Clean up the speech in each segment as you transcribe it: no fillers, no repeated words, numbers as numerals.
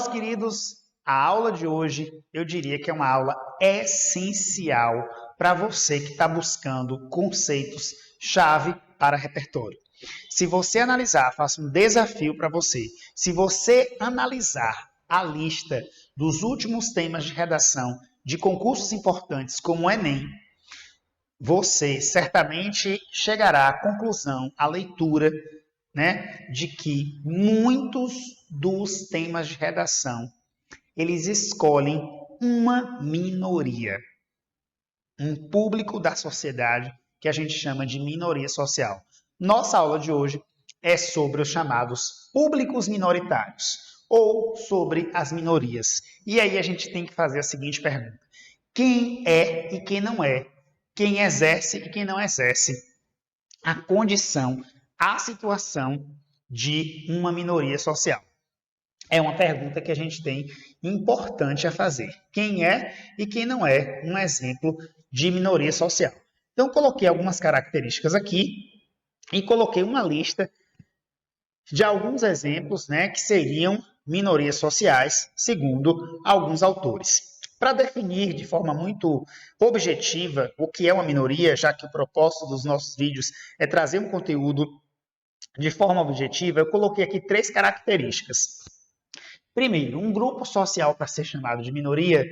meus queridos, a aula de hoje eu diria que é uma aula essencial para você que está buscando conceitos-chave para repertório. Se você analisar, faço um desafio para você. Se você analisar a lista dos últimos temas de redação de concursos importantes como o Enem, você certamente chegará à conclusão, à leitura, de que muitos dos temas de redação, eles escolhem uma minoria, um público da sociedade que a gente chama de minoria social. Nossa aula de hoje é sobre os chamados públicos minoritários, ou sobre as minorias. E aí a gente tem que fazer a seguinte pergunta: quem é e quem não é? Quem exerce e quem não exerce a condição, a situação de uma minoria social? É uma pergunta que a gente tem importante a fazer. Quem é e quem não é um exemplo de minoria social? Então, coloquei algumas características aqui e coloquei uma lista de alguns exemplos, que seriam minorias sociais, segundo alguns autores. Para definir de forma muito objetiva o que é uma minoria, já que o propósito dos nossos vídeos é trazer um conteúdo de forma objetiva, eu coloquei aqui 3 características. Primeiro, um grupo social, para ser chamado de minoria,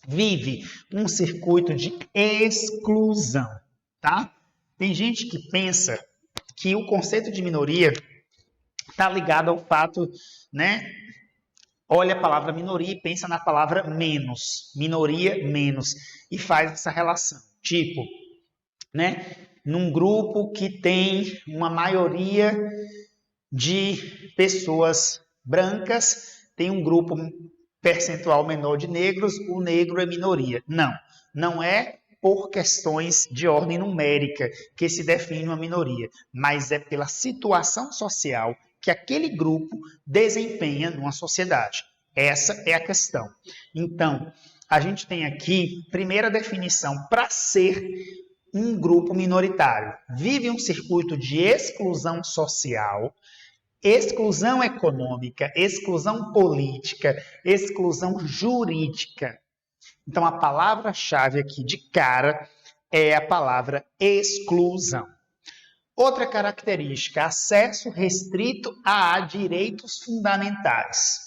vive um circuito de exclusão, tá? Tem gente que pensa que o conceito de minoria está ligado ao fato, olha a palavra minoria e pensa na palavra menos, minoria menos, e faz essa relação. Tipo, num grupo que tem uma maioria de pessoas brancas, tem um grupo percentual menor de negros, o negro é minoria. Não é por questões de ordem numérica que se define uma minoria, mas é pela situação social que aquele grupo desempenha numa sociedade. Essa é a questão. Então, a gente tem aqui, primeira definição, para ser um grupo minoritário. Vive um circuito de exclusão social, exclusão econômica, exclusão política, exclusão jurídica. Então, a palavra-chave aqui de cara é a palavra exclusão. Outra característica, acesso restrito a direitos fundamentais.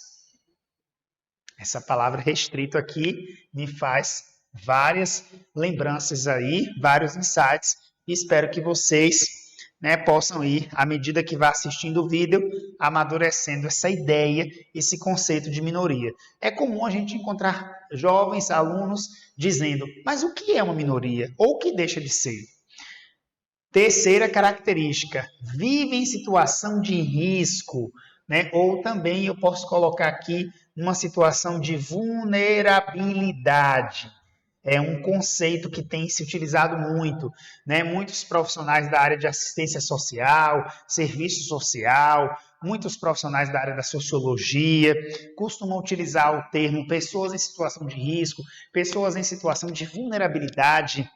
Essa palavra restrito aqui me faz várias lembranças aí, vários insights, e espero que vocês possam ir, à medida que vá assistindo o vídeo, amadurecendo essa ideia, esse conceito de minoria. É comum a gente encontrar jovens, alunos, dizendo, mas o que é uma minoria? Ou o que deixa de ser? Terceira característica, vive em situação de risco, ou também eu posso colocar aqui uma situação de vulnerabilidade. É um conceito que tem se utilizado muito, Muitos profissionais da área de assistência social, serviço social, muitos profissionais da área da sociologia costumam utilizar o termo pessoas em situação de risco, pessoas em situação de vulnerabilidade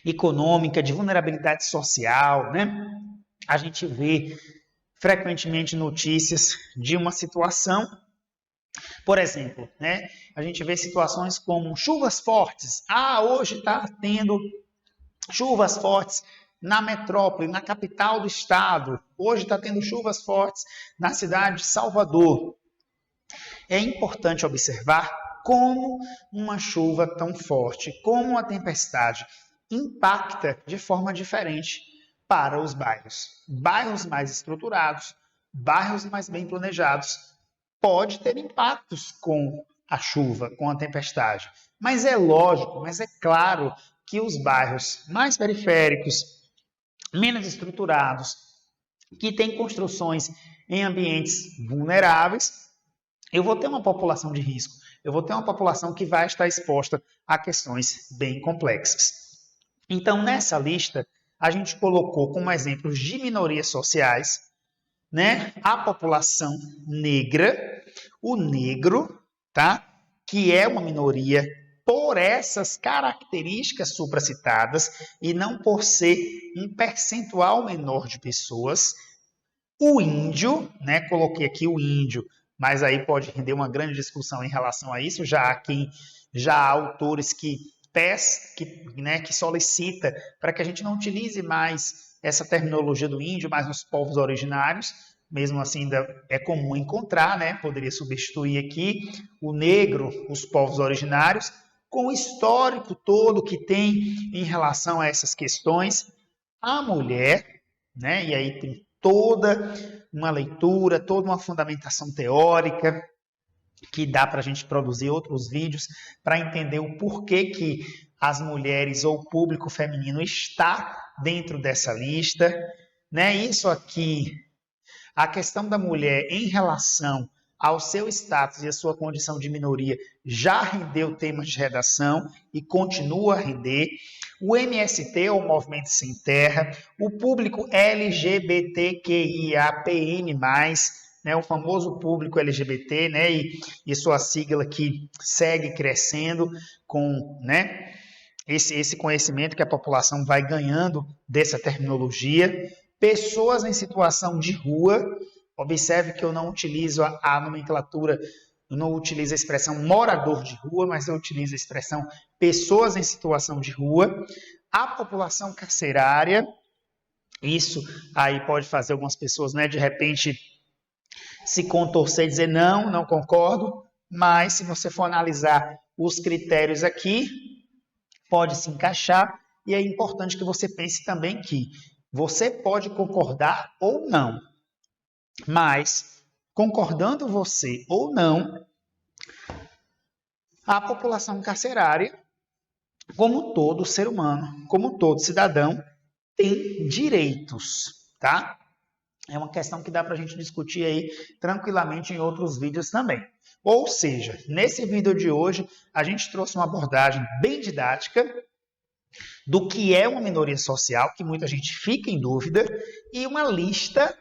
econômica, de vulnerabilidade social, A gente vê frequentemente notícias de uma situação. Por exemplo, a gente vê situações como chuvas fortes. Hoje está tendo chuvas fortes na metrópole, na capital do estado. Hoje está tendo chuvas fortes na cidade de Salvador. É importante observar como uma chuva tão forte, como uma tempestade, impacta de forma diferente para os bairros. Bairros mais estruturados, bairros mais bem planejados, pode ter impactos com a chuva, com a tempestade. Mas é lógico, mas é claro que os bairros mais periféricos, menos estruturados, que têm construções em ambientes vulneráveis, eu vou ter uma população de risco. Eu vou ter uma população que vai estar exposta a questões bem complexas. Então, nessa lista, a gente colocou como exemplos de minorias sociais, a população negra, o negro, que é uma minoria por essas características supracitadas e não por ser um percentual menor de pessoas. O índio, coloquei aqui o índio, mas aí pode render uma grande discussão em relação a isso, já há autores que solicita para que a gente não utilize mais essa terminologia do índio, mas nos povos originários. Mesmo assim, ainda é comum encontrar, né? Poderia substituir aqui o negro, os povos originários, com o histórico todo que tem em relação a essas questões. A mulher, né? E aí tem toda uma leitura, toda uma fundamentação teórica, que dá para a gente produzir outros vídeos para entender o porquê que as mulheres ou o público feminino está dentro dessa lista, né? Isso aqui, a questão da mulher em relação ao seu status e a sua condição de minoria já rendeu temas de redação e continua a render. O MST, ou Movimento Sem Terra, o público LGBTQIAPN+, né, o famoso público LGBT, né, e sua sigla que segue crescendo com, né, esse conhecimento que a população vai ganhando dessa terminologia. Pessoas em situação de rua, observe que eu não utilizo a nomenclatura, eu não utilizo a expressão morador de rua, mas eu utilizo a expressão pessoas em situação de rua. A população carcerária, isso aí pode fazer algumas pessoas, né, de repente, se contorcer e dizer não concordo, mas se você for analisar os critérios aqui, pode se encaixar, e é importante que você pense também que você pode concordar ou não, mas concordando você ou não, a população carcerária, como todo ser humano, como todo cidadão, tem direitos, tá? É uma questão que dá para a gente discutir aí tranquilamente em outros vídeos também. Ou seja, nesse vídeo de hoje, a gente trouxe uma abordagem bem didática do que é uma minoria social, que muita gente fica em dúvida, e uma lista,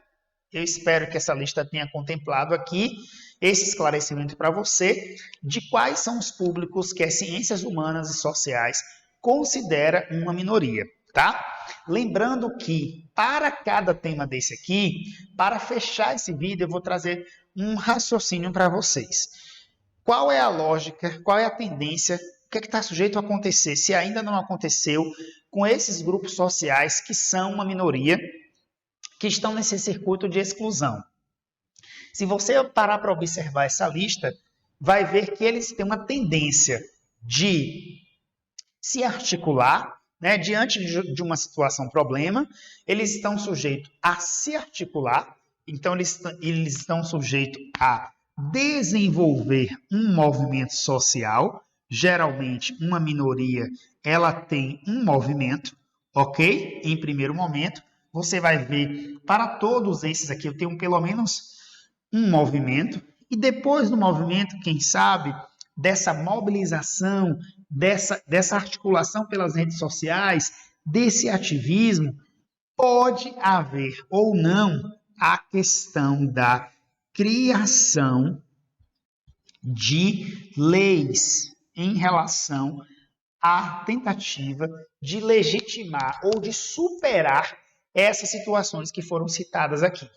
eu espero que essa lista tenha contemplado aqui esse esclarecimento para você, de quais são os públicos que as ciências humanas e sociais considera uma minoria, tá? Lembrando que, para cada tema desse aqui, para fechar esse vídeo, eu vou trazer um raciocínio para vocês. Qual é a lógica, qual é a tendência, o que é que está sujeito a acontecer, se ainda não aconteceu, com esses grupos sociais que são uma minoria, que estão nesse circuito de exclusão? Se você parar para observar essa lista, vai ver que eles têm uma tendência de se articular, né, diante de uma situação problema, eles estão sujeitos a se articular, então eles estão sujeitos a desenvolver um movimento social. Geralmente, uma minoria, ela tem um movimento, ok? Em primeiro momento, você vai ver, para todos esses aqui, eu tenho pelo menos um movimento, e depois do movimento, quem sabe, dessa mobilização, dessa articulação pelas redes sociais, desse ativismo, pode haver ou não a questão da criação de leis em relação à tentativa de legitimar ou de superar essas situações que foram citadas aqui.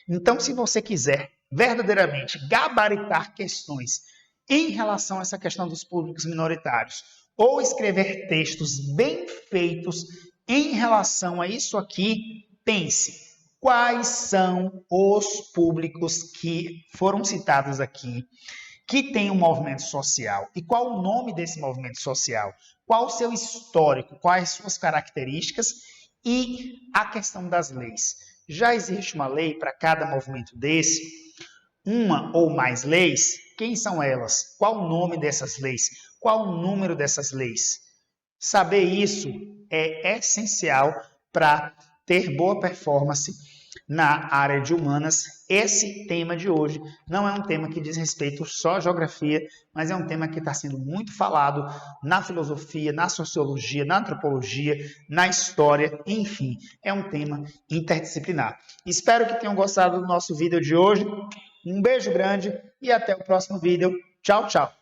Então, se você quiser verdadeiramente gabaritar questões em relação a essa questão dos públicos minoritários, ou escrever textos bem feitos em relação a isso aqui, pense, quais são os públicos que foram citados aqui, que tem um movimento social, e qual o nome desse movimento social, qual o seu histórico, quais suas características, e a questão das leis. Já existe uma lei para cada movimento desse? Uma ou mais leis? Quem são elas? Qual o nome dessas leis? Qual o número dessas leis? Saber isso é essencial para ter boa performance na área de humanas. Esse tema de hoje não é um tema que diz respeito só à geografia, mas é um tema que está sendo muito falado na filosofia, na sociologia, na antropologia, na história, enfim, é um tema interdisciplinar. Espero que tenham gostado do nosso vídeo de hoje. Um beijo grande e até o próximo vídeo. Tchau, tchau!